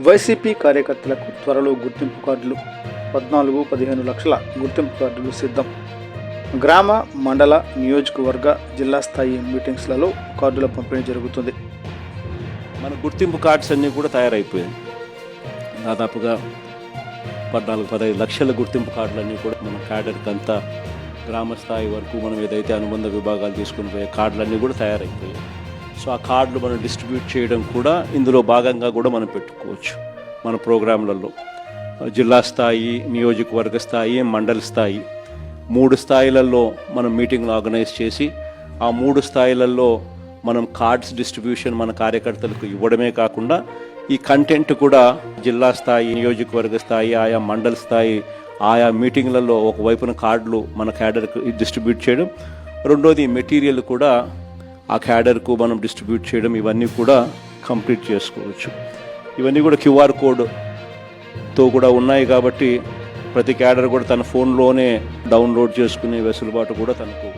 YCP కార్యకర్తలకు త్వరలో గుర్తింపు కార్డులు 14-15 లక్షల గుర్తింపు కార్డులు సిద్ధం. గ్రామ, మండల, నియోజకవర్గ, జిల్లా స్థాయి మీటింగ్స్లలో కార్డుల పంపిణీ జరుగుతుంది. మన గుర్తింపు కార్డ్స్ అన్నీ కూడా తయారైపోయాయి. దాదాపుగా 14-15 లక్షల గుర్తింపు కార్డులన్నీ కూడా మన క్యాడర్కి అంతా గ్రామ స్థాయి వరకు మనం ఏదైతే అనుబంధ విభాగాలు తీసుకుని పోయే కార్డులన్నీ కూడా తయారైపోయాయి. సో ఆ కార్డులు మనం డిస్ట్రిబ్యూట్ చేయడం కూడా ఇందులో భాగంగా కూడా మనం పెట్టుకోవచ్చు. మన ప్రోగ్రాంలలో జిల్లా స్థాయి, నియోజకవర్గ స్థాయి, మండల స్థాయి 3 స్థాయిలలో మనం మీటింగ్లు ఆర్గనైజ్ చేసి ఆ 3 స్థాయిలలో మనం కార్డ్స్ డిస్ట్రిబ్యూషన్ మన కార్యకర్తలకు ఇవ్వడమే కాకుండా ఈ కంటెంట్ కూడా జిల్లా స్థాయి, నియోజకవర్గ స్థాయి, ఆయా మండల స్థాయి, ఆయా మీటింగ్లలో ఒకవైపున కార్డులు మన క్యాడర్కు డిస్ట్రిబ్యూట్ చేయడం, రెండోది మెటీరియల్ కూడా ఆ క్యాడర్కు మనం డిస్ట్రిబ్యూట్ చేయడం, ఇవన్నీ కూడా కంప్లీట్ చేసుకోవచ్చు. ఇవన్నీ కూడా QR కోడ్తో కూడా ఉన్నాయి కాబట్టి ప్రతి క్యాడర్ కూడా తన ఫోన్లోనే డౌన్లోడ్ చేసుకునే వెసులుబాటు కూడా తనకు